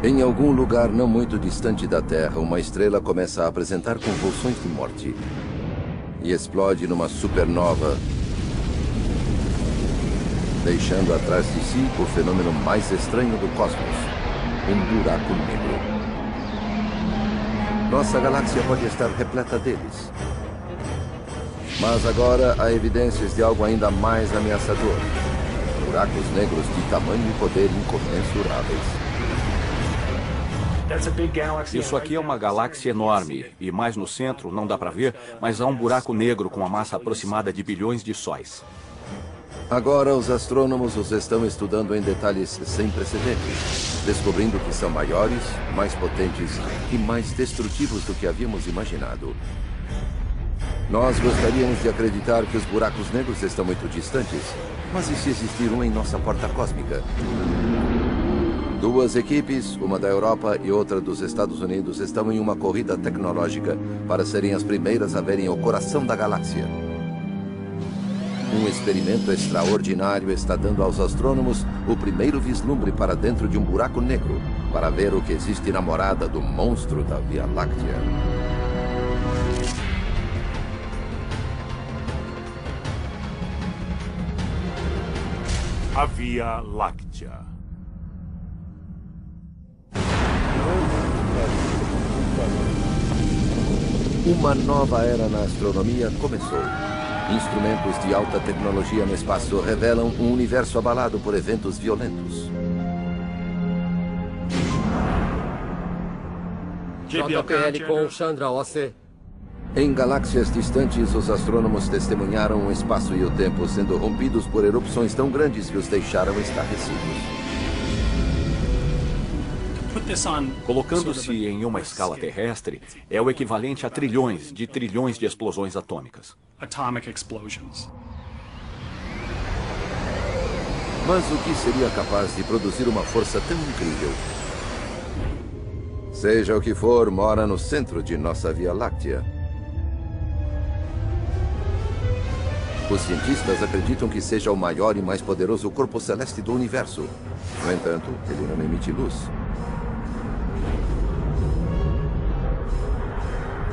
Em algum lugar não muito distante da Terra, uma estrela começa a apresentar convulsões de morte e explode numa supernova, deixando atrás de si o fenômeno mais estranho do cosmos, um buraco negro. Nossa galáxia pode estar repleta deles. Mas agora há evidências de algo ainda mais ameaçador. Buracos negros de tamanho e poder incomensuráveis. Isso aqui é uma galáxia enorme, e mais no centro, não dá para ver, mas há um buraco negro com uma massa aproximada de bilhões de sóis. Agora os astrônomos os estão estudando em detalhes sem precedentes, descobrindo que são maiores, mais potentes e mais destrutivos do que havíamos imaginado. Nós gostaríamos de acreditar que os buracos negros estão muito distantes, mas e se existir um em nossa porta cósmica? Duas equipes, uma da Europa e outra dos Estados Unidos, estão em uma corrida tecnológica para serem as primeiras a verem o coração da galáxia. Um experimento extraordinário está dando aos astrônomos o primeiro vislumbre para dentro de um buraco negro, para ver o que existe na morada do monstro da Via Láctea. A Via Láctea. Uma nova era na astronomia começou. Instrumentos de alta tecnologia no espaço revelam um universo abalado por eventos violentos. JPL com Chandra OC. Em galáxias distantes, os astrônomos testemunharam o espaço e o tempo sendo rompidos por erupções tão grandes que os deixaram estarrecidos. Colocando-se em uma escala terrestre, é o equivalente a trilhões de explosões atômicas. Mas o que seria capaz de produzir uma força tão incrível? Seja o que for, mora no centro de nossa Via Láctea. Os cientistas acreditam que seja o maior e mais poderoso corpo celeste do universo. No entanto, ele não emite luz.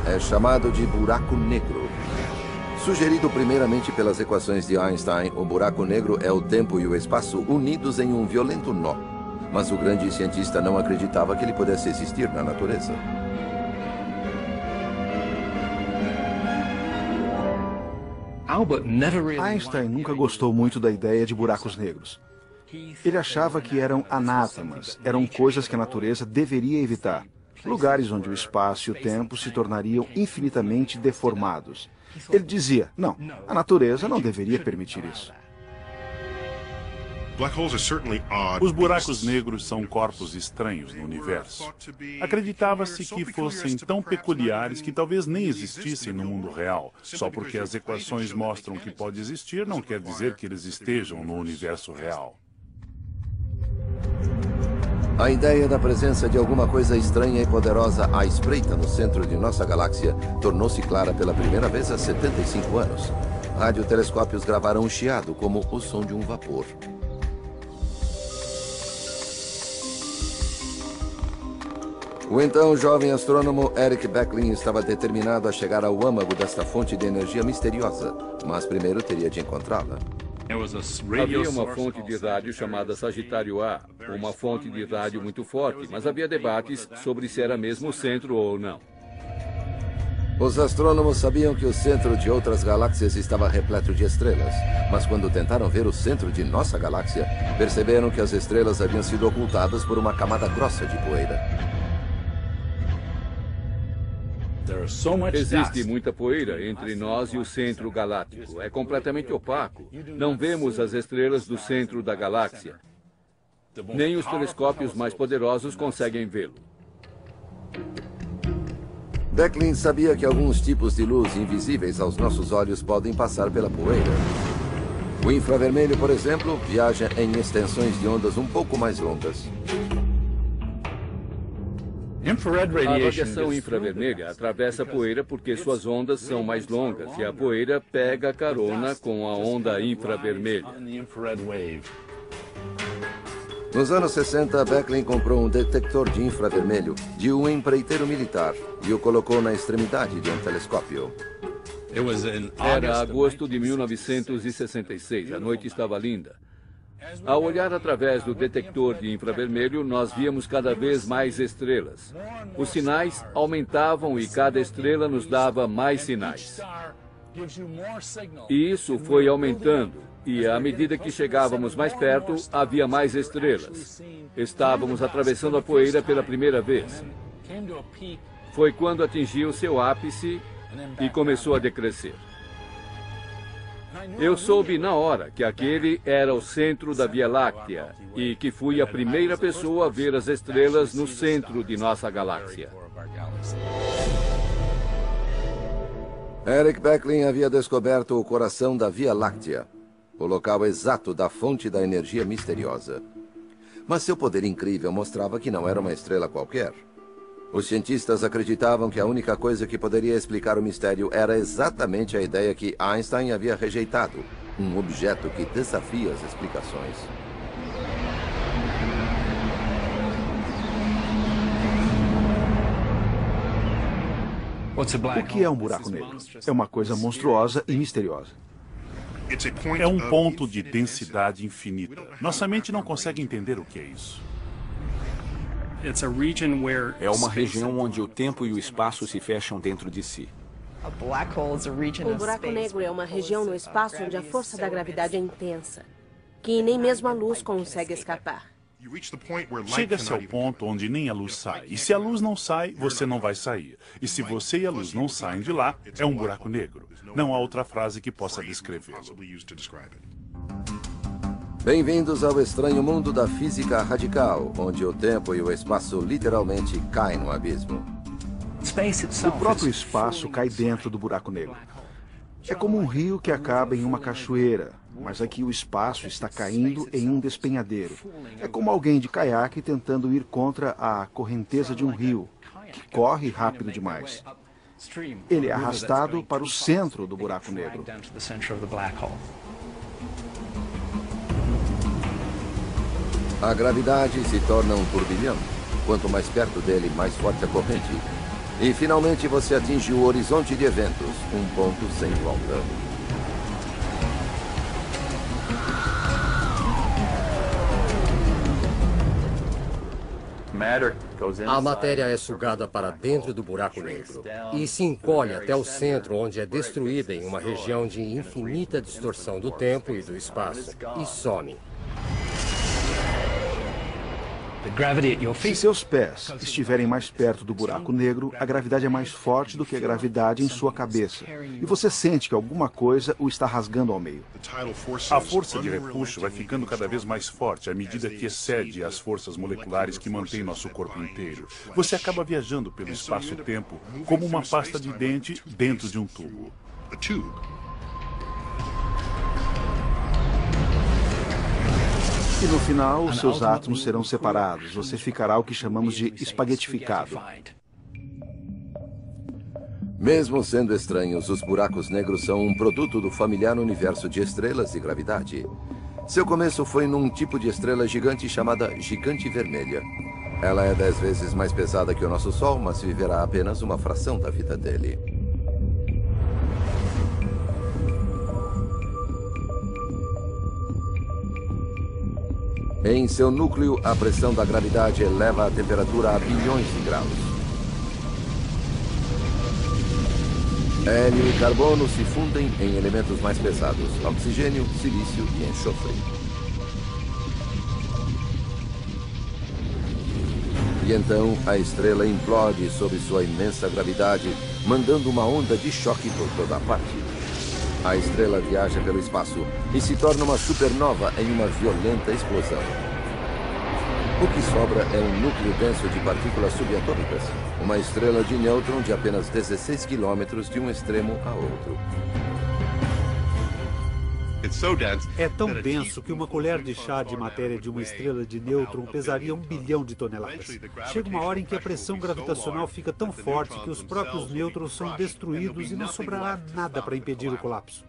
É chamado de buraco negro. Sugerido primeiramente pelas equações de Einstein, o buraco negro é o tempo e o espaço unidos em um violento nó. Mas o grande cientista não acreditava que ele pudesse existir na natureza. Einstein nunca gostou muito da ideia de buracos negros. Ele achava que eram anátemas, eram coisas que a natureza deveria evitar. Lugares onde o espaço e o tempo se tornariam infinitamente deformados. Ele dizia, não, a natureza não deveria permitir isso. Os buracos negros são corpos estranhos no universo. Acreditava-se que fossem tão peculiares que talvez nem existissem no mundo real. Só porque as equações mostram que pode existir, não quer dizer que eles estejam no universo real. A ideia da presença de alguma coisa estranha e poderosa à espreita no centro de nossa galáxia tornou-se clara pela primeira vez há 75 anos. Radiotelescópios gravaram um chiado como o som de um vapor. O então jovem astrônomo Eric Becklin estava determinado a chegar ao âmago desta fonte de energia misteriosa, mas primeiro teria de encontrá-la. Havia uma fonte de rádio chamada Sagitário A, uma fonte de rádio muito forte, mas havia debates sobre se era mesmo o centro ou não. Os astrônomos sabiam que o centro de outras galáxias estava repleto de estrelas, mas quando tentaram ver o centro de nossa galáxia, perceberam que as estrelas haviam sido ocultadas por uma camada grossa de poeira. Existe muita poeira entre nós e o centro galáctico. É completamente opaco. Não vemos as estrelas do centro da galáxia. Nem os telescópios mais poderosos conseguem vê-lo. Becklin sabia que alguns tipos de luz invisíveis aos nossos olhos podem passar pela poeira. O infravermelho, por exemplo, viaja em extensões de ondas um pouco mais longas. A radiação infravermelha atravessa a poeira porque suas ondas são mais longas e a poeira pega carona com a onda infravermelha. Nos anos 60, Beckley comprou um detector de infravermelho de um empreiteiro militar e o colocou na extremidade de um telescópio. Era agosto de 1966. A noite estava linda. Ao olhar através do detector de infravermelho, nós víamos cada vez mais estrelas. Os sinais aumentavam e cada estrela nos dava mais sinais. E isso foi aumentando. E à medida que chegávamos mais perto, havia mais estrelas. Estávamos atravessando a poeira pela primeira vez. Foi quando atingiu seu ápice e começou a decrescer. Eu soube na hora que aquele era o centro da Via Láctea e que fui a primeira pessoa a ver as estrelas no centro de nossa galáxia. Eric Beckley havia descoberto o coração da Via Láctea, o local exato da fonte da energia misteriosa. Mas seu poder incrível mostrava que não era uma estrela qualquer. Os cientistas acreditavam que a única coisa que poderia explicar o mistério era exatamente a ideia que Einstein havia rejeitado, um objeto que desafia as explicações. O que é um buraco negro? É uma coisa monstruosa e misteriosa. É um ponto de densidade infinita. Nossa mente não consegue entender o que é isso. É uma região onde o tempo e o espaço se fecham dentro de si. Um buraco negro é uma região no espaço onde a força da gravidade é intensa, que nem mesmo a luz consegue escapar. Chega-se ao ponto onde nem a luz sai. E se a luz não sai, você não vai sair. E se você e a luz não saem de lá, é um buraco negro. Não há outra frase que possa descrevê-lo. Bem-vindos ao estranho mundo da física radical, onde o tempo e o espaço literalmente caem no abismo. O próprio espaço cai dentro do buraco negro. É como um rio que acaba em uma cachoeira, mas aqui o espaço está caindo em um despenhadeiro. É como alguém de caiaque tentando ir contra a correnteza de um rio, que corre rápido demais. Ele é arrastado para o centro do buraco negro. A gravidade se torna um turbilhão. Quanto mais perto dele, mais forte a corrente. E finalmente você atinge o horizonte de eventos, um ponto sem volta. A matéria é sugada para dentro do buraco negro e se encolhe até o centro, onde é destruída em uma região de infinita distorção do tempo e do espaço, e some. Se seus pés estiverem mais perto do buraco negro, a gravidade é mais forte do que a gravidade em sua cabeça. E você sente que alguma coisa o está rasgando ao meio. A força de repuxo vai ficando cada vez mais forte à medida que excede as forças moleculares que mantêm nosso corpo inteiro. Você acaba viajando pelo espaço-tempo como uma pasta de dente dentro de um tubo. E no final, os seus átomos serão separados. Você ficará o que chamamos de espaguetificado. Mesmo sendo estranhos, os buracos negros são um produto do familiar universo de estrelas e gravidade. Seu começo foi num tipo de estrela gigante chamada Gigante Vermelha. Ela é 10 vezes mais pesada que o nosso Sol, mas viverá apenas uma fração da vida dele. Em seu núcleo, a pressão da gravidade eleva a temperatura a bilhões de graus. Hélio e carbono se fundem em elementos mais pesados, oxigênio, silício e enxofre. E então a estrela implode sob sua imensa gravidade, mandando uma onda de choque por toda a parte. A estrela viaja pelo espaço e se torna uma supernova em uma violenta explosão. O que sobra é um núcleo denso de partículas subatômicas, uma estrela de nêutron de apenas 16 quilômetros de um extremo a outro. É tão denso que uma colher de chá de matéria de uma estrela de nêutron pesaria 1 bilhão de toneladas. Chega uma hora em que a pressão gravitacional fica tão forte que os próprios nêutrons são destruídos e não sobrará nada para impedir o colapso.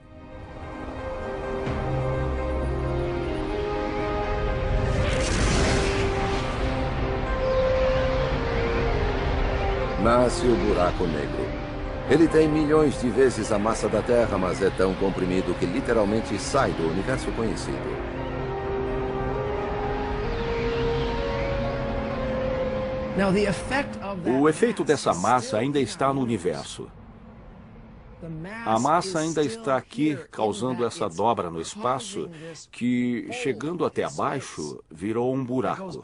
Nasce o buraco negro. Ele tem milhões de vezes a massa da Terra, mas é tão comprimido que literalmente sai do universo conhecido. O efeito dessa massa ainda está no universo. A massa ainda está aqui, causando essa dobra no espaço, que, chegando até abaixo, virou um buraco.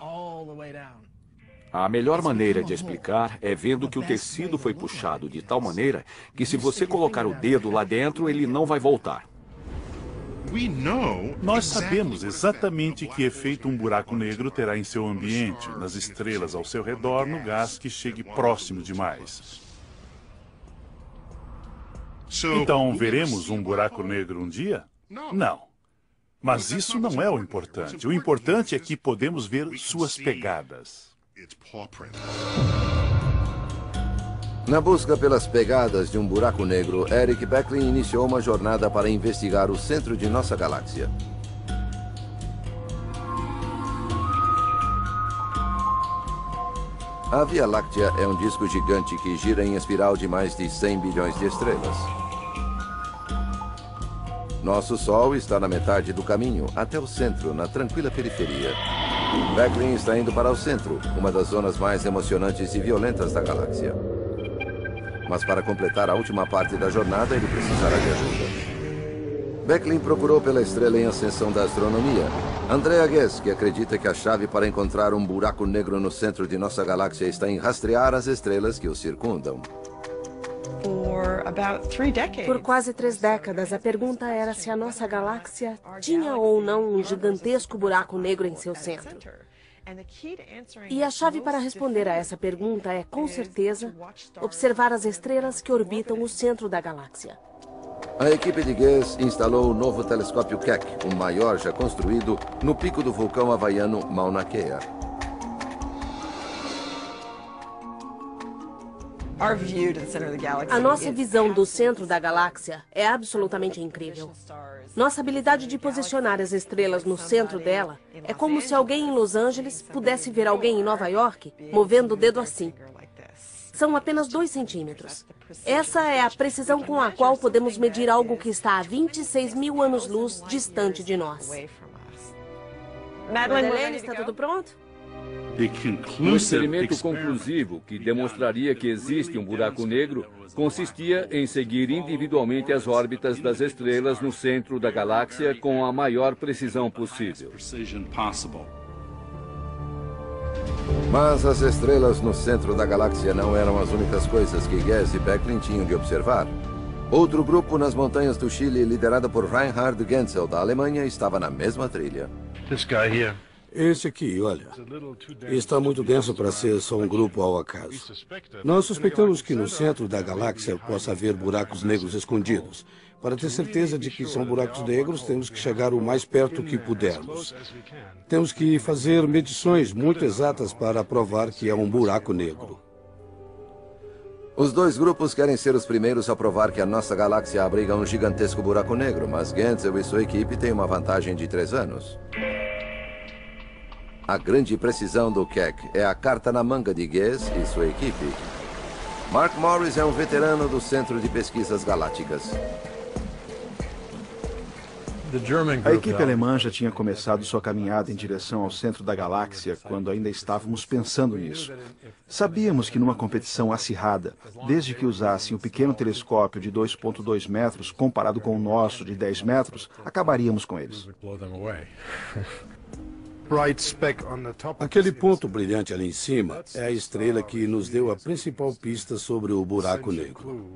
A melhor maneira de explicar é vendo que o tecido foi puxado de tal maneira que, se você colocar o dedo lá dentro, ele não vai voltar. Nós sabemos exatamente que efeito um buraco negro terá em seu ambiente, nas estrelas ao seu redor, no gás que chegue próximo demais. Então, veremos um buraco negro um dia? Não. Mas isso não é o importante. O importante é que podemos ver suas pegadas. Na busca pelas pegadas de um buraco negro, Eric Becklin iniciou uma jornada para investigar o centro de nossa galáxia. A Via Láctea é um disco gigante que gira em espiral de mais de 100 bilhões de estrelas. Nosso Sol está na metade do caminho, até o centro, na tranquila periferia. Becklin está indo para o centro, uma das zonas mais emocionantes e violentas da galáxia. Mas para completar a última parte da jornada, ele precisará de ajuda. Becklin procurou pela estrela em ascensão da astronomia, Andrea Ghez, que acredita que a chave para encontrar um buraco negro no centro de nossa galáxia está em rastrear as estrelas que o circundam. Por quase 3 décadas, a pergunta era se a nossa galáxia tinha ou não um gigantesco buraco negro em seu centro. E a chave para responder a essa pergunta é, com certeza, observar as estrelas que orbitam o centro da galáxia. A equipe de Ghez instalou o novo telescópio Keck, o maior já construído, no pico do vulcão havaiano Mauna Kea. A nossa visão do centro da galáxia é absolutamente incrível. Nossa habilidade de posicionar as estrelas no centro dela é como se alguém em Los Angeles pudesse ver alguém em Nova York movendo o dedo assim. São apenas 2 centímetros. Essa é a precisão com a qual podemos medir algo que está a 26 mil anos-luz distante de nós. Madeleine, está tudo pronto? O experimento conclusivo, que demonstraria que existe um buraco negro, consistia em seguir individualmente as órbitas das estrelas no centro da galáxia com a maior precisão possível. Mas as estrelas no centro da galáxia não eram as únicas coisas que Ghez e Becklin tinham de observar. Outro grupo nas montanhas do Chile, liderado por Reinhard Genzel, da Alemanha, estava na mesma trilha. Esse aqui, olha, está muito denso para ser só um grupo ao acaso. Nós suspeitamos que no centro da galáxia possa haver buracos negros escondidos. Para ter certeza de que são buracos negros, temos que chegar o mais perto que pudermos. Temos que fazer medições muito exatas para provar que é um buraco negro. Os 2 grupos querem ser os primeiros a provar que a nossa galáxia abriga um gigantesco buraco negro, mas Genzel e sua equipe têm uma vantagem de 3 anos. A grande precisão do Keck é a carta na manga de Ghez e sua equipe. Mark Morris é um veterano do Centro de Pesquisas Galácticas. A equipe alemã já tinha começado sua caminhada em direção ao centro da galáxia quando ainda estávamos pensando nisso. Sabíamos que numa competição acirrada, desde que usassem o pequeno telescópio de 2,2 metros comparado com o nosso de 10 metros, acabaríamos com eles. Aquele ponto brilhante ali em cima é a estrela que nos deu a principal pista sobre o buraco negro.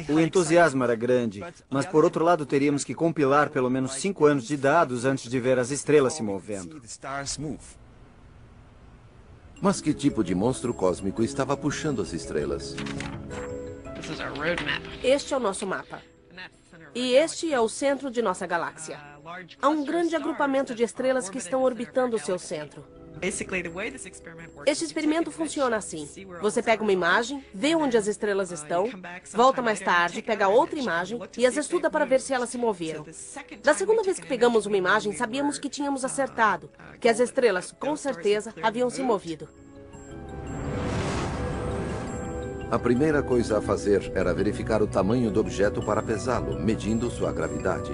O entusiasmo era grande, mas por outro lado teríamos que compilar pelo menos 5 anos de dados antes de ver as estrelas se movendo. Mas que tipo de monstro cósmico estava puxando as estrelas? Este é o nosso mapa. E este é o centro de nossa galáxia. Há um grande agrupamento de estrelas que estão orbitando o seu centro. Este experimento funciona assim. Você pega uma imagem, vê onde as estrelas estão, volta mais tarde, pega outra imagem e as estuda para ver se elas se moveram. Da segunda vez que pegamos uma imagem, sabíamos que tínhamos acertado, que as estrelas, com certeza, haviam se movido. A primeira coisa a fazer era verificar o tamanho do objeto para pesá-lo, medindo sua gravidade.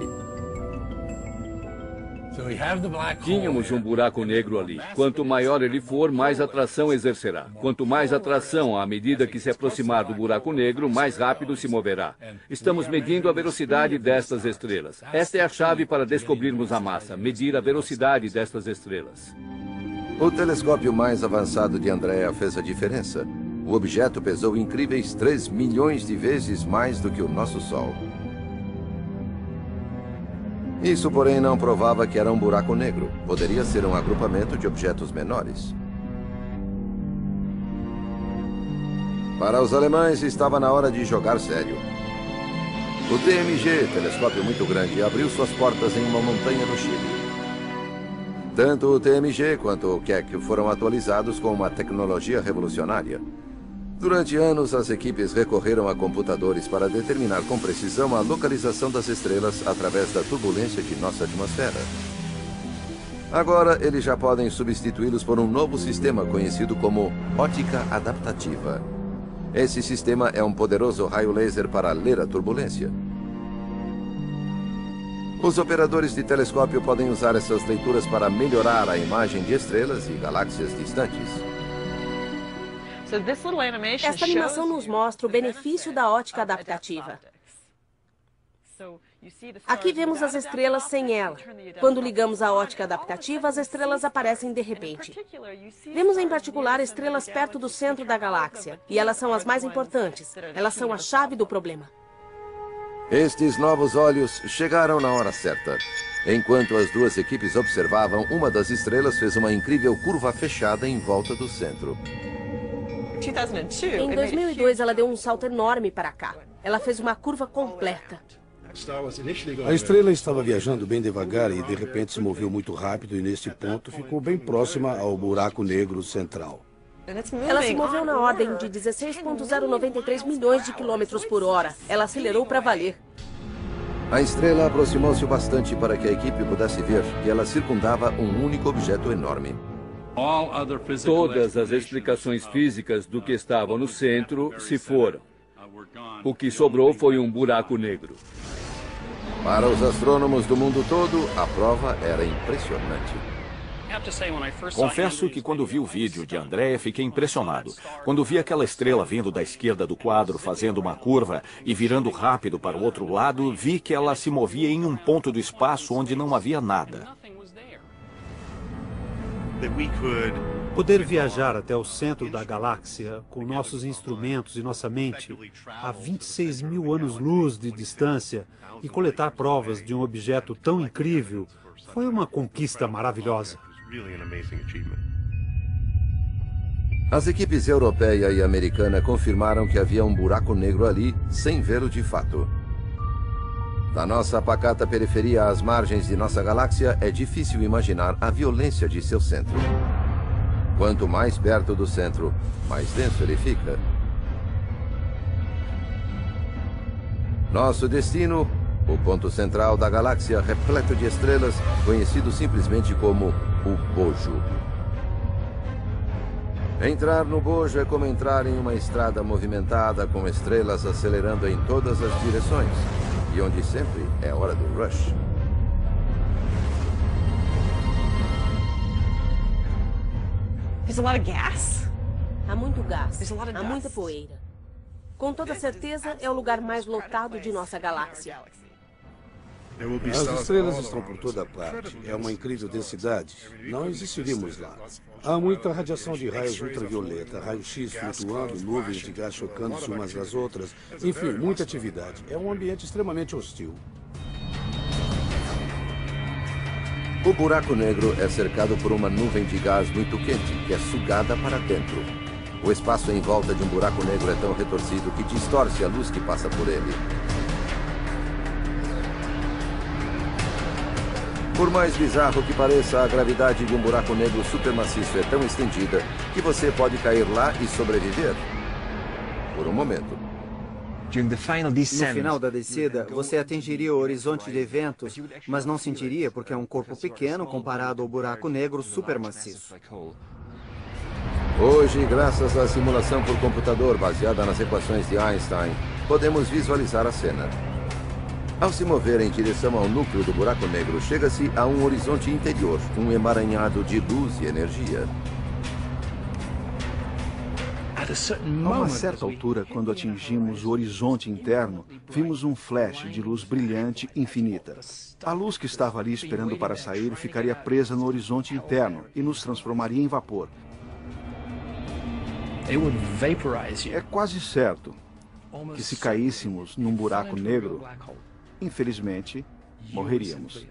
Tínhamos um buraco negro ali. Quanto maior ele for, mais atração exercerá. Quanto mais atração, à medida que se aproximar do buraco negro, mais rápido se moverá. Estamos medindo a velocidade destas estrelas. Esta é a chave para descobrirmos a massa, medir a velocidade destas estrelas. O telescópio mais avançado de Andrea fez a diferença. O objeto pesou incríveis 3 milhões de vezes mais do que o nosso Sol. Isso, porém, não provava que era um buraco negro. Poderia ser um agrupamento de objetos menores. Para os alemães, estava na hora de jogar sério. O TMG, telescópio muito grande, abriu suas portas em uma montanha no Chile. Tanto o TMG quanto o Keck foram atualizados com uma tecnologia revolucionária. Durante anos, as equipes recorreram a computadores para determinar com precisão a localização das estrelas através da turbulência de nossa atmosfera. Agora, eles já podem substituí-los por um novo sistema conhecido como ótica adaptativa. Esse sistema é um poderoso raio laser para ler a turbulência. Os operadores de telescópio podem usar essas leituras para melhorar a imagem de estrelas e galáxias distantes. Esta animação nos mostra o benefício da ótica adaptativa. Aqui vemos as estrelas sem ela. Quando ligamos a ótica adaptativa, as estrelas aparecem de repente. Vemos em particular estrelas perto do centro da galáxia, e elas são as mais importantes. Elas são a chave do problema. Estes novos olhos chegaram na hora certa. Enquanto as duas equipes observavam, uma das estrelas fez uma incrível curva fechada em volta do centro. Em 2002, ela deu um salto enorme para cá. Ela fez uma curva completa. A estrela estava viajando bem devagar e de repente se moveu muito rápido e neste ponto ficou bem próxima ao buraco negro central. Ela se moveu na ordem de 16,093 milhões de quilômetros por hora. Ela acelerou para valer. A estrela aproximou-se bastante para que a equipe pudesse ver que ela circundava um único objeto enorme. Todas as explicações físicas do que estava no centro se foram. O que sobrou foi um buraco negro. Para os astrônomos do mundo todo, a prova era impressionante. Confesso que quando vi o vídeo de Andrea, fiquei impressionado. Quando vi aquela estrela vindo da esquerda do quadro, fazendo uma curva e virando rápido para o outro lado, vi que ela se movia em um ponto do espaço onde não havia nada. Poder viajar até o centro da galáxia com nossos instrumentos e nossa mente a 26 mil anos-luz de distância e coletar provas de um objeto tão incrível foi uma conquista maravilhosa. As equipes europeia e americana confirmaram que havia um buraco negro ali, sem vê-lo de fato. Da nossa pacata periferia às margens de nossa galáxia, é difícil imaginar a violência de seu centro. Quanto mais perto do centro, mais denso ele fica. Nosso destino, o ponto central da galáxia repleto de estrelas, conhecido simplesmente como o Bojo. Entrar no Bojo é como entrar em uma estrada movimentada com estrelas acelerando em todas as direções, e onde sempre é hora do rush. Há muito gás, há muita poeira. Com toda certeza, é o lugar mais lotado de nossa galáxia. As estrelas estão por toda parte. É uma incrível densidade. Não existiríamos lá. Há muita radiação de raios ultravioleta, raio-x flutuando, nuvens de gás chocando-se umas das outras. Enfim, muita atividade. É um ambiente extremamente hostil. O buraco negro é cercado por uma nuvem de gás muito quente, que é sugada para dentro. O espaço em volta de um buraco negro é tão retorcido que distorce a luz que passa por ele. Por mais bizarro que pareça, a gravidade de um buraco negro supermaciço é tão estendida que você pode cair lá e sobreviver. Por um momento. No final da descida, você atingiria o horizonte de eventos, mas não sentiria porque é um corpo pequeno comparado ao buraco negro supermaciço. Hoje, graças à simulação por computador baseada nas equações de Einstein, podemos visualizar a cena. Ao se mover em direção ao núcleo do buraco negro, chega-se a um horizonte interior, um emaranhado de luz e energia. A uma certa altura, quando atingimos o horizonte interno, vimos um flash de luz brilhante infinita. A luz que estava ali esperando para sair ficaria presa no horizonte interno e nos transformaria em vapor. É quase certo que se caíssemos num buraco negro, infelizmente, morreríamos.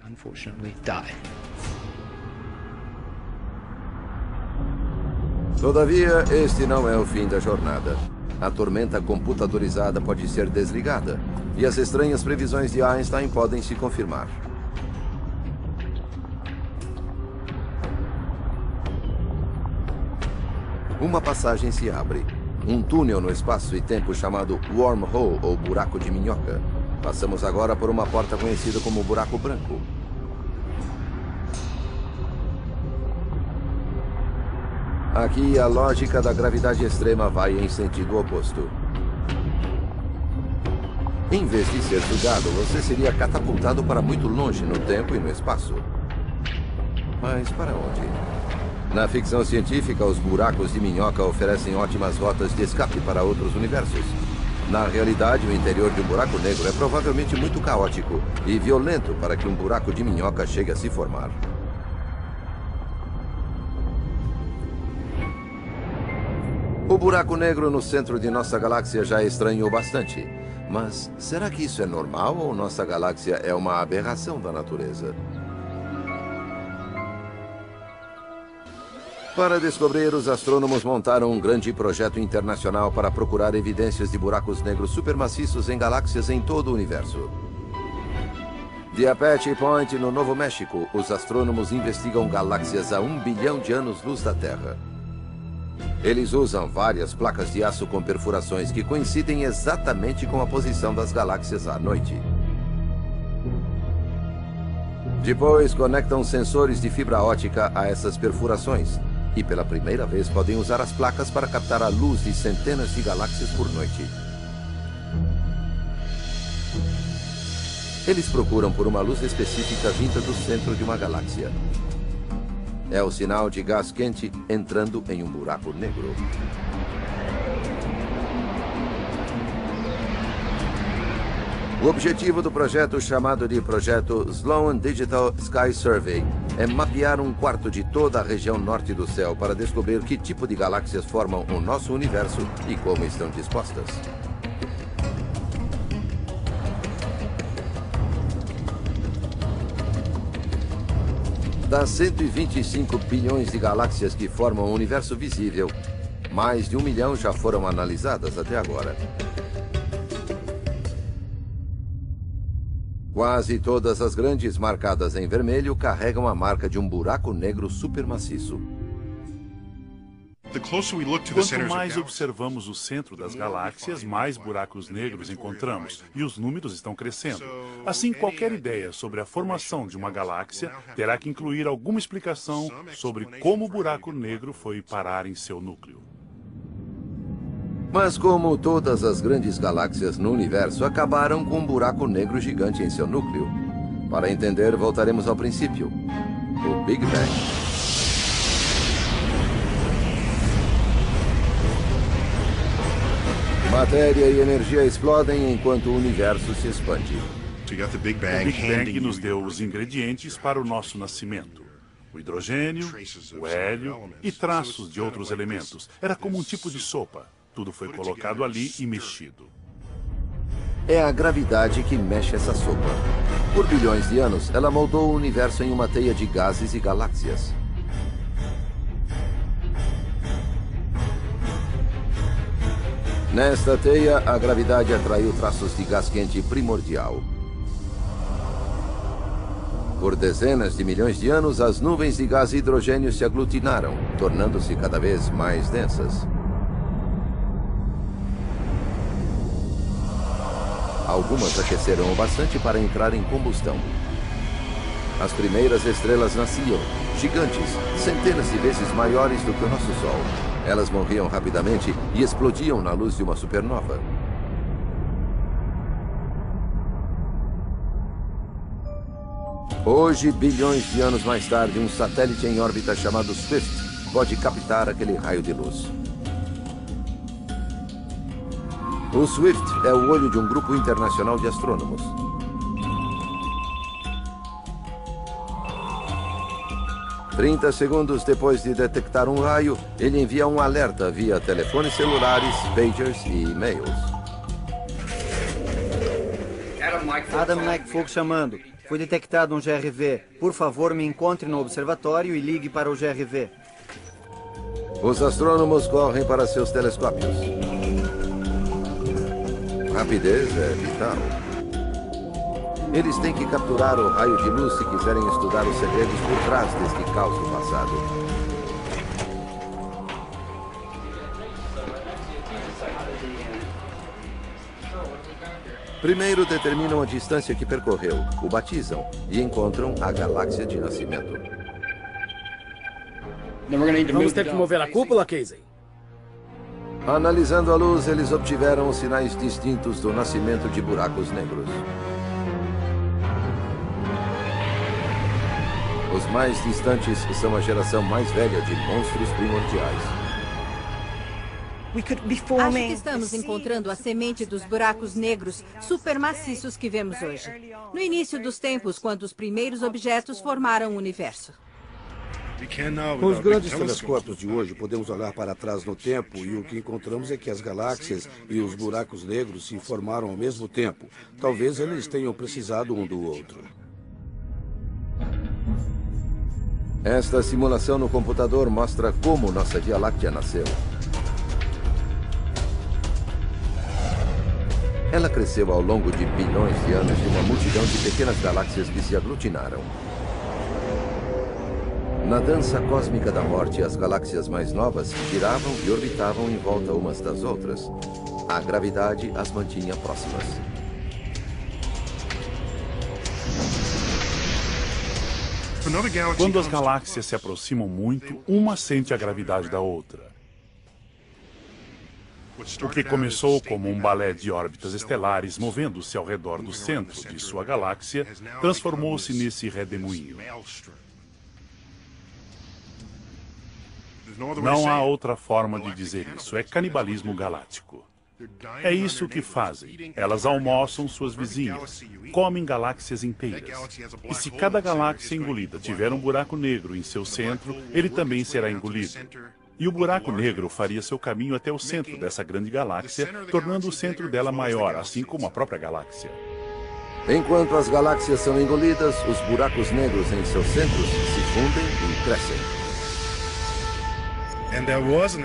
Todavia, este não é o fim da jornada. A tormenta computadorizada pode ser desligada e as estranhas previsões de Einstein podem se confirmar. Uma passagem se abre. Um túnel no espaço e tempo chamado Wormhole, ou buraco de minhoca. Passamos agora por uma porta conhecida como buraco branco. Aqui, a lógica da gravidade extrema vai em sentido oposto. Em vez de ser sugado, você seria catapultado para muito longe no tempo e no espaço. Mas para onde? Na ficção científica, os buracos de minhoca oferecem ótimas rotas de escape para outros universos. Na realidade, o interior de um buraco negro é provavelmente muito caótico e violento para que um buraco de minhoca chegue a se formar. O buraco negro no centro de nossa galáxia já estranhou bastante. Mas será que isso é normal ou nossa galáxia é uma aberração da natureza? Para descobrir, os astrônomos montaram um grande projeto internacional para procurar evidências de buracos negros supermaciços em galáxias em todo o universo. De Apache Point, no Novo México, os astrônomos investigam galáxias a 1 bilhão de anos-luz da Terra. Eles usam várias placas de aço com perfurações que coincidem exatamente com a posição das galáxias à noite. Depois, conectam sensores de fibra ótica a essas perfurações e, pela primeira vez, podem usar as placas para captar a luz de centenas de galáxias por noite. Eles procuram por uma luz específica vinda do centro de uma galáxia. É o sinal de gás quente entrando em um buraco negro. O objetivo do projeto, chamado de Projeto Sloan Digital Sky Survey, é mapear um quarto de toda a região norte do céu para descobrir que tipo de galáxias formam o nosso universo e como estão dispostas. Das 125 bilhões de galáxias que formam o universo visível, mais de 1 milhão já foram analisadas até agora. Quase todas as grandes marcadas em vermelho carregam a marca de um buraco negro supermaciço. Quanto mais observamos o centro das galáxias, mais buracos negros encontramos, e os números estão crescendo. Assim, qualquer ideia sobre a formação de uma galáxia terá que incluir alguma explicação sobre como o buraco negro foi parar em seu núcleo. Mas como todas as grandes galáxias no universo acabaram com um buraco negro gigante em seu núcleo. Para entender, voltaremos ao princípio, o Big Bang. Matéria e energia explodem enquanto o universo se expande. O Big Bang nos deu os ingredientes para o nosso nascimento. O hidrogênio, o hélio e traços de outros elementos. Era como um tipo de sopa. Tudo foi colocado ali e mexido. É a gravidade que mexe essa sopa. Por bilhões de anos, ela moldou o universo em uma teia de gases e galáxias. Nesta teia, a gravidade atraiu traços de gás quente primordial. Por dezenas de milhões de anos, as nuvens de gás e hidrogênio se aglutinaram, tornando-se cada vez mais densas. Algumas aqueceram o bastante para entrar em combustão. As primeiras estrelas nasciam, gigantes, centenas de vezes maiores do que o nosso Sol. Elas morriam rapidamente e explodiam na luz de uma supernova. Hoje, bilhões de anos mais tarde, um satélite em órbita chamado Swift pode captar aquele raio de luz. O Swift é o olho de um grupo internacional de astrônomos. Trinta segundos depois de detectar um raio, ele envia um alerta via telefones celulares, pagers e e-mails. Adam Lakefolk chamando. Foi detectado um GRV. Por favor, me encontre no observatório e ligue para o GRV. Os astrônomos correm para seus telescópios. Rapidez é vital. Eles têm que capturar o raio de luz se quiserem estudar os segredos por trás deste caos do passado. Primeiro determinam a distância que percorreu, o batizam e encontram a galáxia de nascimento. Vamos ter que mover a cúpula, Casey. Analisando a luz, eles obtiveram os sinais distintos do nascimento de buracos negros. Os mais distantes são a geração mais velha de monstros primordiais. Acho que estamos encontrando a semente dos buracos negros supermaciços que vemos hoje. No início dos tempos, quando os primeiros objetos formaram o universo. Com os grandes telescópios de hoje, podemos olhar para trás no tempo e o que encontramos é que as galáxias e os buracos negros se formaram ao mesmo tempo. Talvez eles tenham precisado um do outro. Esta simulação no computador mostra como nossa Via Láctea nasceu. Ela cresceu ao longo de bilhões de anos de uma multidão de pequenas galáxias que se aglutinaram. Na dança cósmica da morte, as galáxias mais novas giravam e orbitavam em volta umas das outras. A gravidade as mantinha próximas. Quando as galáxias se aproximam muito, uma sente a gravidade da outra. O que começou como um balé de órbitas estelares movendo-se ao redor do centro de sua galáxia, transformou-se nesse redemoinho. Não há outra forma de dizer isso. É canibalismo galáctico. É isso que fazem. Elas almoçam suas vizinhas, comem galáxias inteiras. E se cada galáxia engolida tiver um buraco negro em seu centro, ele também será engolido. E o buraco negro faria seu caminho até o centro dessa grande galáxia, tornando o centro dela maior, assim como a própria galáxia. Enquanto as galáxias são engolidas, os buracos negros em seus centros se fundem e crescem.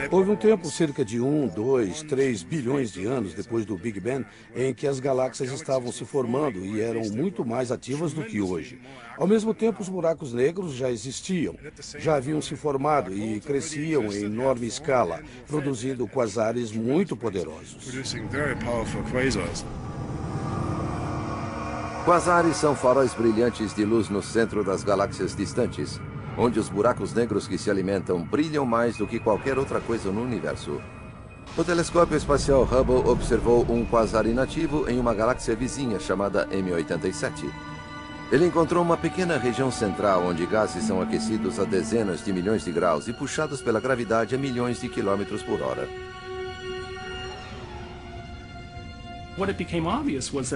Houve um tempo, cerca de 1, 2, 3 bilhões de anos depois do Big Bang, em que as galáxias estavam se formando e eram muito mais ativas do que hoje. Ao mesmo tempo, os buracos negros já existiam, já haviam se formado e cresciam em enorme escala, produzindo quasares muito poderosos. Quasares são faróis brilhantes de luz no centro das galáxias distantes, onde os buracos negros que se alimentam brilham mais do que qualquer outra coisa no universo. O telescópio espacial Hubble observou um quasar inativo em uma galáxia vizinha chamada M87. Ele encontrou uma pequena região central onde gases são aquecidos a dezenas de milhões de graus e puxados pela gravidade a milhões de quilômetros por hora.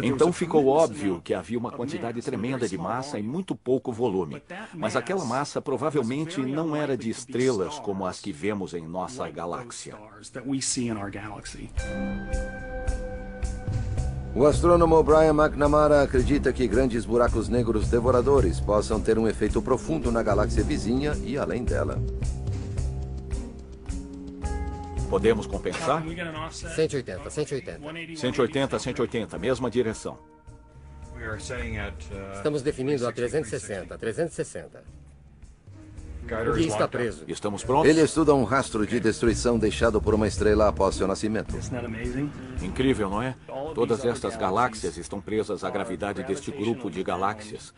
Então ficou óbvio que havia uma quantidade tremenda de massa e muito pouco volume. Mas aquela massa provavelmente não era de estrelas como as que vemos em nossa galáxia. O astrônomo Brian McNamara acredita que grandes buracos negros devoradores possam ter um efeito profundo na galáxia vizinha e além dela. Podemos compensar? 180, 180. 180, 180, mesma direção. Estamos definindo a 360, 360. O guia está preso. Estamos prontos? Ele estuda um rastro de destruição deixado por uma estrela após seu nascimento. Incrível, não é? Todas estas galáxias estão presas à gravidade deste grupo de galáxias.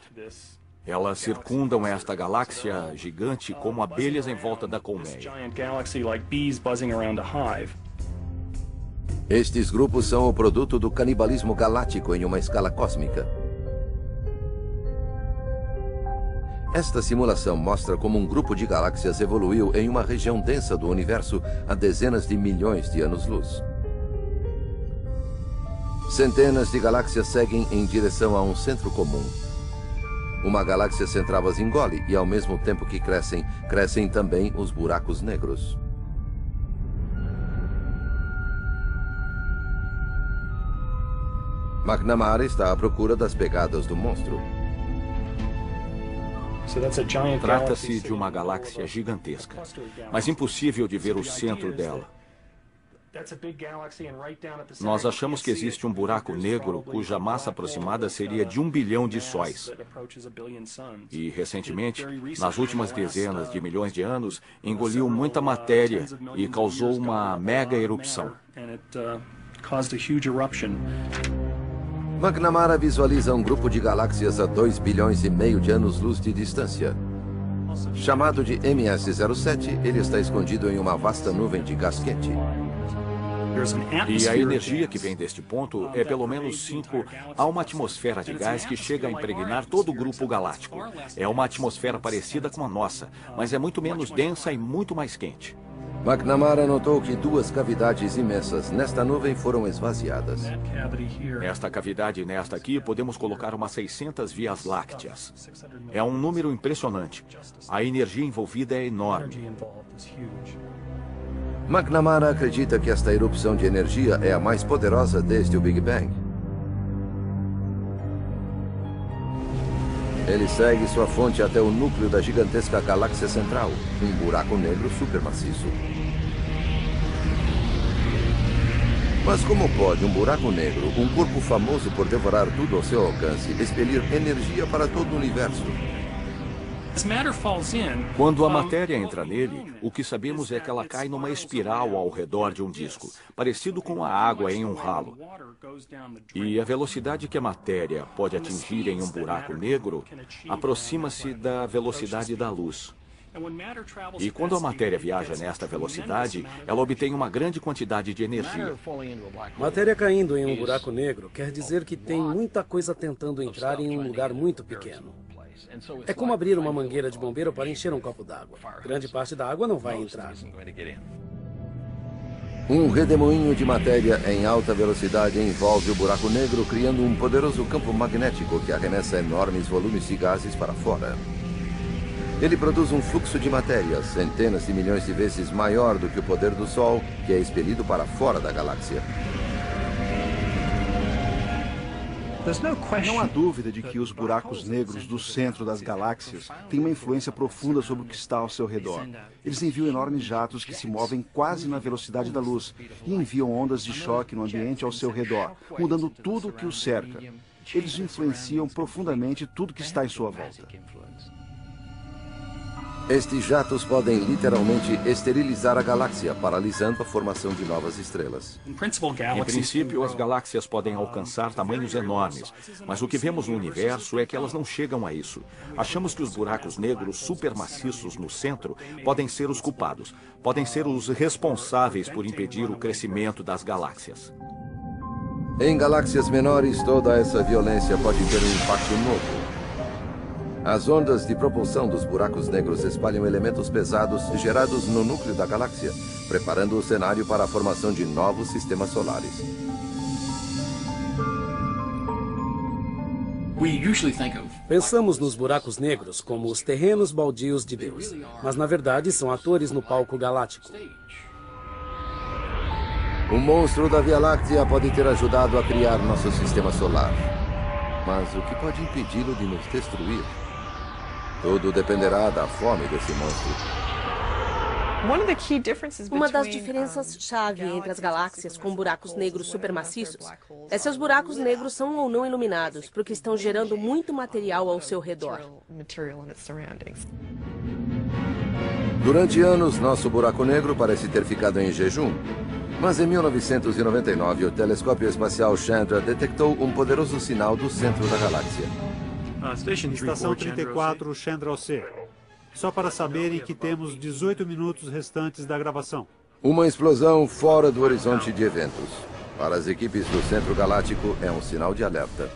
Elas circundam esta galáxia gigante como abelhas em volta da colmeia. Estes grupos são o produto do canibalismo galáctico em uma escala cósmica. Esta simulação mostra como um grupo de galáxias evoluiu em uma região densa do universo há dezenas de milhões de anos-luz. Centenas de galáxias seguem em direção a um centro comum. Uma galáxia central as engole e, ao mesmo tempo que crescem, crescem também os buracos negros. McNamara está à procura das pegadas do monstro. Trata-se de uma galáxia gigantesca, mas impossível de ver o centro dela. Nós achamos que existe um buraco negro cuja massa aproximada seria de 1 bilhão de sóis. E, recentemente, nas últimas dezenas de milhões de anos, engoliu muita matéria e causou uma mega erupção. McNamara visualiza um grupo de galáxias a 2 bilhões e meio de anos-luz de distância. Chamado de MS-07, ele está escondido em uma vasta nuvem de gás quente. E a energia que vem deste ponto é pelo menos 5 a uma atmosfera de gás que chega a impregnar todo o grupo galáctico. É uma atmosfera parecida com a nossa, mas é muito menos densa e muito mais quente. McNamara notou que 2 cavidades imensas nesta nuvem foram esvaziadas. Nesta cavidade e nesta aqui, podemos colocar umas 600 vias lácteas. É um número impressionante. A energia envolvida é enorme. McNamara acredita que esta erupção de energia é a mais poderosa desde o Big Bang. Ele segue sua fonte até o núcleo da gigantesca galáxia central, um buraco negro supermaciço. Mas como pode um buraco negro, um corpo famoso por devorar tudo ao seu alcance, expelir energia para todo o universo? Quando a matéria entra nele, o que sabemos é que ela cai numa espiral ao redor de um disco, parecido com a água em um ralo. E a velocidade que a matéria pode atingir em um buraco negro aproxima-se da velocidade da luz. E quando a matéria viaja nesta velocidade, ela obtém uma grande quantidade de energia. Matéria caindo em um buraco negro quer dizer que tem muita coisa tentando entrar em um lugar muito pequeno. É como abrir uma mangueira de bombeiro para encher um copo d'água. Grande parte da água não vai entrar. Um redemoinho de matéria em alta velocidade envolve o buraco negro, criando um poderoso campo magnético que arremessa enormes volumes de gases para fora. Ele produz um fluxo de matéria centenas de milhões de vezes maior do que o poder do Sol, que é expelido para fora da galáxia. Não há dúvida de que os buracos negros do centro das galáxias têm uma influência profunda sobre o que está ao seu redor. Eles enviam enormes jatos que se movem quase na velocidade da luz e enviam ondas de choque no ambiente ao seu redor, mudando tudo o que o cerca. Eles influenciam profundamente tudo que está em sua volta. Estes jatos podem literalmente esterilizar a galáxia, paralisando a formação de novas estrelas. Em princípio, as galáxias podem alcançar tamanhos enormes, mas o que vemos no universo é que elas não chegam a isso. Achamos que os buracos negros supermaciços no centro podem ser os culpados, podem ser os responsáveis por impedir o crescimento das galáxias. Em galáxias menores, toda essa violência pode ter um impacto novo. As ondas de propulsão dos buracos negros espalham elementos pesados gerados no núcleo da galáxia, preparando o cenário para a formação de novos sistemas solares. Pensamos nos buracos negros como os terrenos baldios de Deus, mas na verdade são atores no palco galáctico. O monstro da Via Láctea pode ter ajudado a criar nosso sistema solar. Mas o que pode impedi-lo de nos destruir? Tudo dependerá da fome desse monstro. Uma das diferenças-chave entre as galáxias com buracos negros supermaciços é se os buracos negros são ou não iluminados, porque estão gerando muito material ao seu redor. Durante anos, nosso buraco negro parece ter ficado em jejum. Mas em 1999, o telescópio espacial Chandra detectou um poderoso sinal do centro da galáxia. Estação 34, Chandra C. Só para saberem que temos 18 minutos restantes da gravação. Uma explosão fora do horizonte de eventos. Para as equipes do Centro Galáctico, é um sinal de alerta.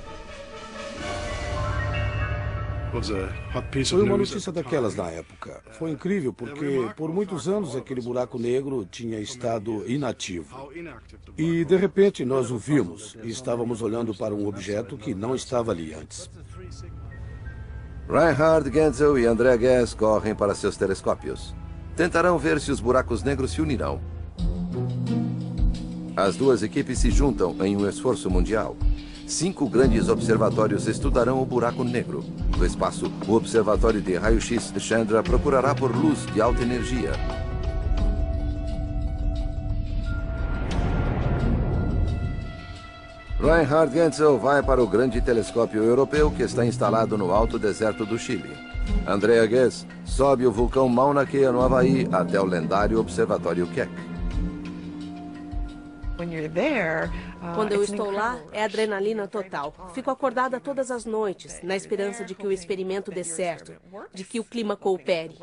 Foi uma notícia daquelas na época. Foi incrível porque, por muitos anos, aquele buraco negro tinha estado inativo. E, de repente, nós o vimos e estávamos olhando para um objeto que não estava ali antes. Reinhard Genzel e André Guess correm para seus telescópios. Tentarão ver se os buracos negros se unirão. As duas equipes se juntam em um esforço mundial. 5 grandes observatórios estudarão o buraco negro. Do espaço, o Observatório de Raio-X Chandra procurará por luz de alta energia. Reinhard Genzel vai para o grande telescópio europeu que está instalado no alto deserto do Chile. Andrea Guess sobe o vulcão Mauna Kea no Havaí até o lendário Observatório Keck. Quando eu estou lá, é adrenalina total. Fico acordada todas as noites, na esperança de que o experimento dê certo, de que o clima coopere.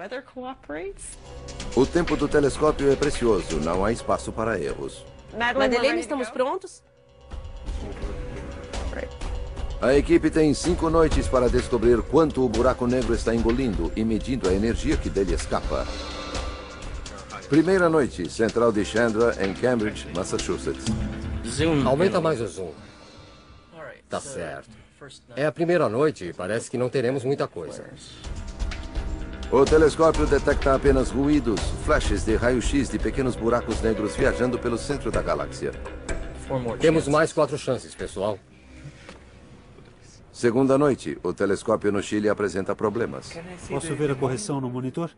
O tempo do telescópio é precioso, não há espaço para erros. Madeleine, estamos prontos? A equipe tem 5 noites para descobrir quanto o buraco negro está engolindo e medindo a energia que dele escapa. Primeira noite, central de Chandra, em Cambridge, Massachusetts. Aumenta mais o zoom. Tá certo. É a primeira noite e parece que não teremos muita coisa. O telescópio detecta apenas ruídos, flashes de raio-x de pequenos buracos negros viajando pelo centro da galáxia. Temos mais 4 chances, pessoal. Segunda noite, o telescópio no Chile apresenta problemas. Posso ver a correção no monitor?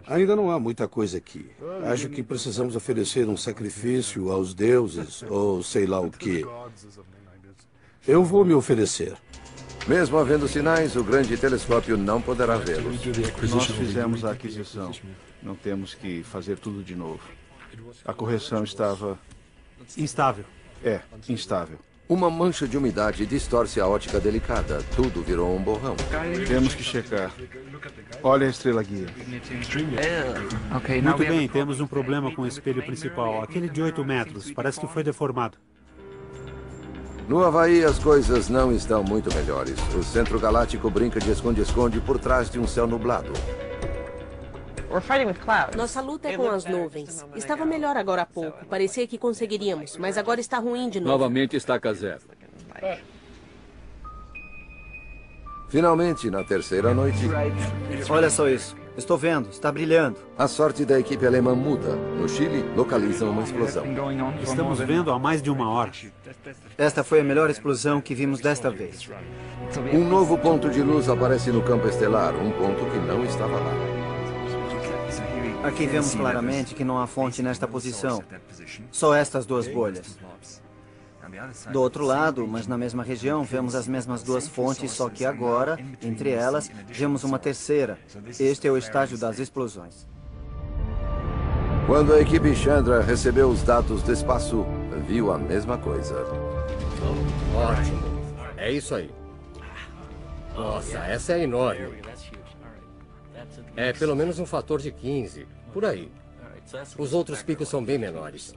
Ainda não há muita coisa aqui. Acho que precisamos oferecer um sacrifício aos deuses, ou sei lá o quê. Eu vou me oferecer. Mesmo havendo sinais, o grande telescópio não poderá vê-los. Nós fizemos a aquisição. Não temos que fazer tudo de novo. A correção estava... instável. É, instável. Uma mancha de umidade distorce a ótica delicada. Tudo virou um borrão. Temos que checar. Olha a estrela guia. Muito bem, temos um problema com o espelho principal. Aquele de 8 metros. Parece que foi deformado. No Havaí, as coisas não estão muito melhores. O Centro Galáctico brinca de esconde-esconde por trás de um céu nublado. Nossa luta é com as nuvens. Estava melhor agora há pouco. Parecia que conseguiríamos, mas agora está ruim de novo. Novamente estaca zero. Finalmente, na terceira noite... Olha só isso. Estou vendo. Está brilhando. A sorte da equipe alemã muda. No Chile, localizam uma explosão. Estamos vendo há mais de 1 hora. Esta foi a melhor explosão que vimos desta vez. Um novo ponto de luz aparece no campo estelar, um ponto que não estava lá. Aqui vemos claramente que não há fonte nesta posição. Só estas 2 bolhas. Do outro lado, mas na mesma região, vemos as mesmas 2 fontes, só que agora, entre elas, vemos uma terceira. Este é o estágio das explosões. Quando a equipe Chandra recebeu os dados do espaço, viu a mesma coisa. Ótimo. É isso aí. Nossa, essa é enorme. É pelo menos um fator de 15, por aí. Os outros picos são bem menores.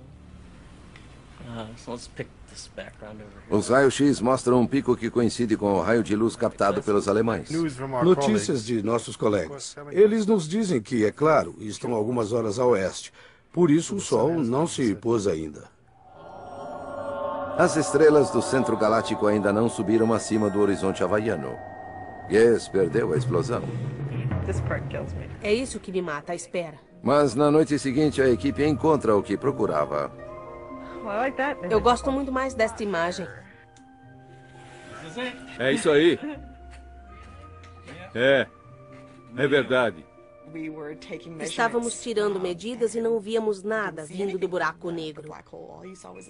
Os raios-x mostram um pico que coincide com o raio de luz captado pelos alemães. Notícias de nossos colegas. Eles nos dizem que, é claro, estão algumas horas a oeste. Por isso o Sol não se pôs ainda. As estrelas do Centro Galáctico ainda não subiram acima do horizonte havaiano. Guess perdeu a explosão. É isso que me mata, a espera. Mas na noite seguinte a equipe encontra o que procurava. Eu gosto muito mais desta imagem. É isso aí. É verdade. Estávamos tirando medidas e não víamos nada vindo do buraco negro.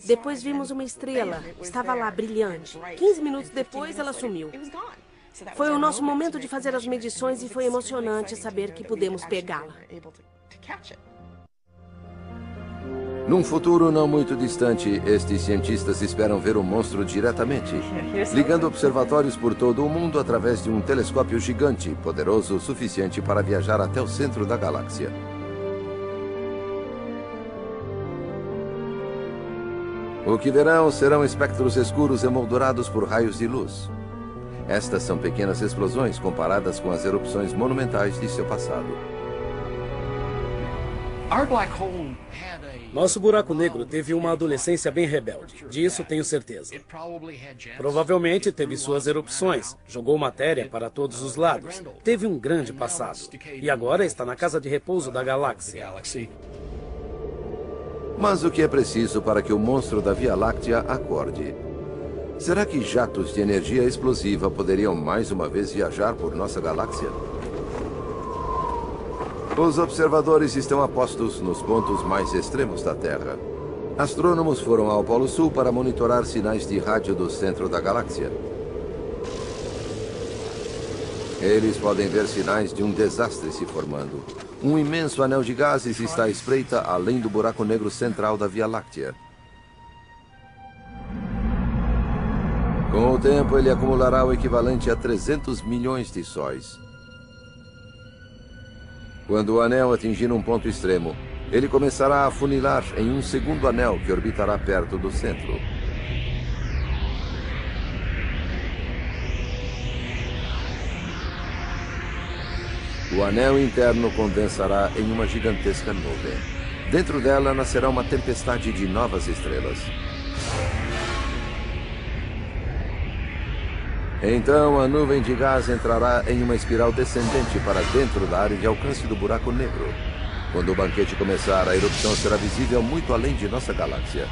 Depois vimos uma estrela. Estava lá, brilhante. 15 minutos depois, ela sumiu. Foi o nosso momento de fazer as medições e foi emocionante saber que pudemos pegá-la. Num futuro não muito distante, estes cientistas esperam ver o monstro diretamente, ligando observatórios por todo o mundo através de um telescópio gigante, poderoso o suficiente para viajar até o centro da galáxia. O que verão serão espectros escuros emoldurados por raios de luz. Estas são pequenas explosões comparadas com as erupções monumentais de seu passado. Nosso buraco negro teve uma adolescência bem rebelde. Disso tenho certeza. Provavelmente teve suas erupções, jogou matéria para todos os lados, teve um grande passado. E agora está na casa de repouso da galáxia. Mas o que é preciso para que o monstro da Via Láctea acorde? Será que jatos de energia explosiva poderiam mais uma vez viajar por nossa galáxia? Os observadores estão apostos nos pontos mais extremos da Terra. Astrônomos foram ao Polo Sul para monitorar sinais de rádio do centro da galáxia. Eles podem ver sinais de um desastre se formando. Um imenso anel de gases está à espreita além do buraco negro central da Via Láctea. Com o tempo, ele acumulará o equivalente a 300 milhões de sóis. Quando o anel atingir um ponto extremo, ele começará a afunilar em um segundo anel que orbitará perto do centro. O anel interno condensará em uma gigantesca nuvem. Dentro dela nascerá uma tempestade de novas estrelas. Então, a nuvem de gás entrará em uma espiral descendente para dentro da área de alcance do buraco negro. Quando o banquete começar, a erupção será visível muito além de nossa galáxia.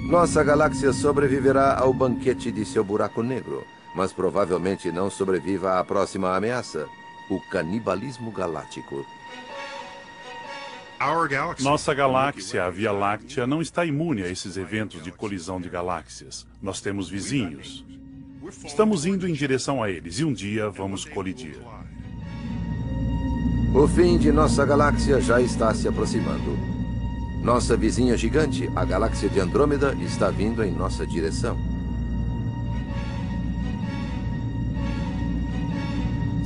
Nossa galáxia sobreviverá ao banquete de seu buraco negro, mas provavelmente não sobreviva à próxima ameaça, o canibalismo galáctico. Nossa galáxia, a Via Láctea, não está imune a esses eventos de colisão de galáxias. Nós temos vizinhos. Estamos indo em direção a eles e um dia vamos colidir. O fim de nossa galáxia já está se aproximando. Nossa vizinha gigante, a galáxia de Andrômeda, está vindo em nossa direção.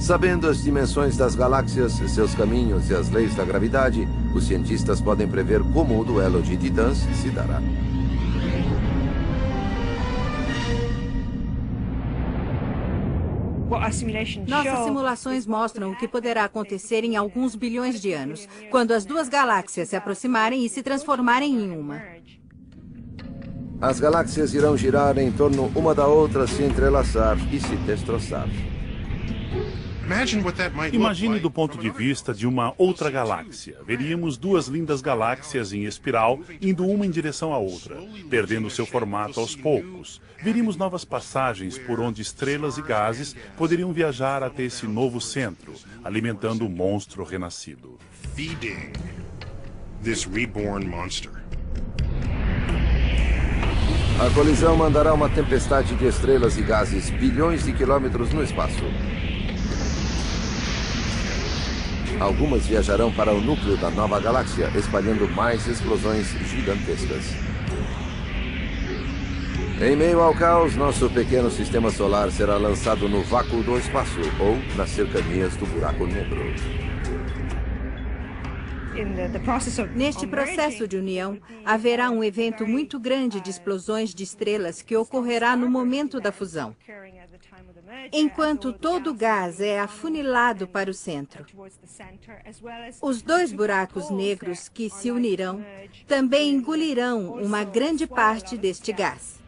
Sabendo as dimensões das galáxias, seus caminhos e as leis da gravidade, os cientistas podem prever como o duelo de titãs se dará. Nossas simulações mostram o que poderá acontecer em alguns bilhões de anos, quando as duas galáxias se aproximarem e se transformarem em uma. As galáxias irão girar em torno uma da outra, se entrelaçar e se destroçar. Imagine do ponto de vista de uma outra galáxia. Veríamos duas lindas galáxias em espiral, indo uma em direção à outra, perdendo seu formato aos poucos. Veríamos novas passagens por onde estrelas e gases poderiam viajar até esse novo centro, alimentando o monstro renascido. A colisão mandará uma tempestade de estrelas e gases bilhões de quilômetros no espaço. Algumas viajarão para o núcleo da nova galáxia, espalhando mais explosões gigantescas. Em meio ao caos, nosso pequeno sistema solar será lançado no vácuo do espaço ou nas cercanias do buraco negro. Neste processo de união, haverá um evento muito grande de explosões de estrelas que ocorrerá no momento da fusão. Enquanto todo o gás é afunilado para o centro, os dois buracos negros que se unirão também engolirão uma grande parte deste gás.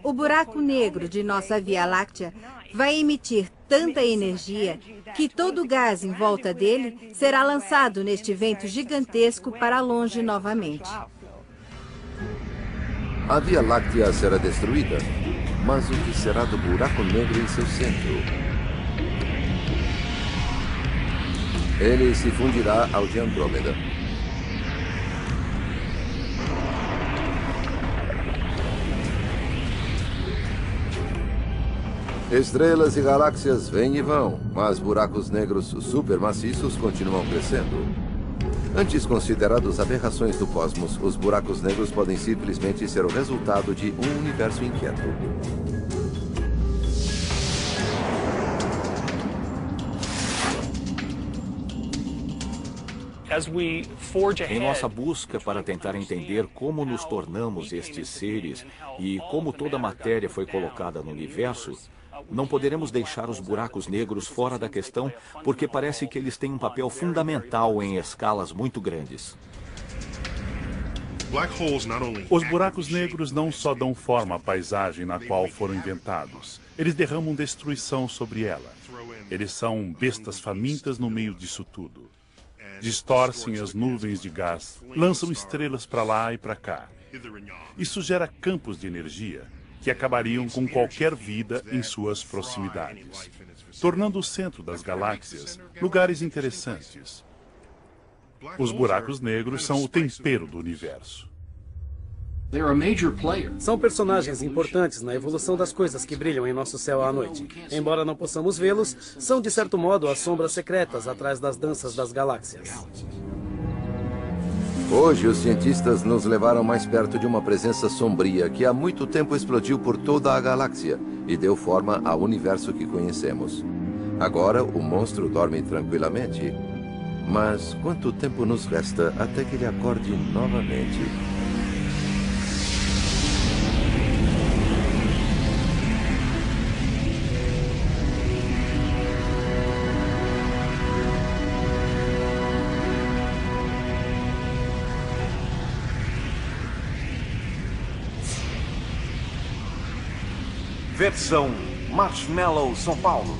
O buraco negro de nossa Via Láctea vai emitir tanta energia que todo o gás em volta dele será lançado neste vento gigantesco para longe novamente. A Via Láctea será destruída, mas o que será do buraco negro em seu centro? Ele se fundirá ao de Andrômeda. Estrelas e galáxias vêm e vão, mas buracos negros supermaciços continuam crescendo. Antes considerados aberrações do cosmos, os buracos negros podem simplesmente ser o resultado de um universo inquieto. Em nossa busca para tentar entender como nos tornamos estes seres e como toda a matéria foi colocada no universo, não poderemos deixar os buracos negros fora da questão, porque parece que eles têm um papel fundamental em escalas muito grandes. Os buracos negros não só dão forma à paisagem na qual foram inventados, eles derramam destruição sobre ela. Eles são bestas famintas no meio disso tudo. Distorcem as nuvens de gás, lançam estrelas para lá e para cá. Isso gera campos de energia que acabariam com qualquer vida em suas proximidades, tornando o centro das galáxias lugares interessantes. Os buracos negros são o tempero do universo. São personagens importantes na evolução das coisas que brilham em nosso céu à noite. Embora não possamos vê-los, são de certo modo as sombras secretas atrás das danças das galáxias. Hoje, os cientistas nos levaram mais perto de uma presença sombria que há muito tempo explodiu por toda a galáxia e deu forma ao universo que conhecemos. Agora, o monstro dorme tranquilamente. Mas quanto tempo nos resta até que ele acorde novamente? Versão Marshmallow São Paulo.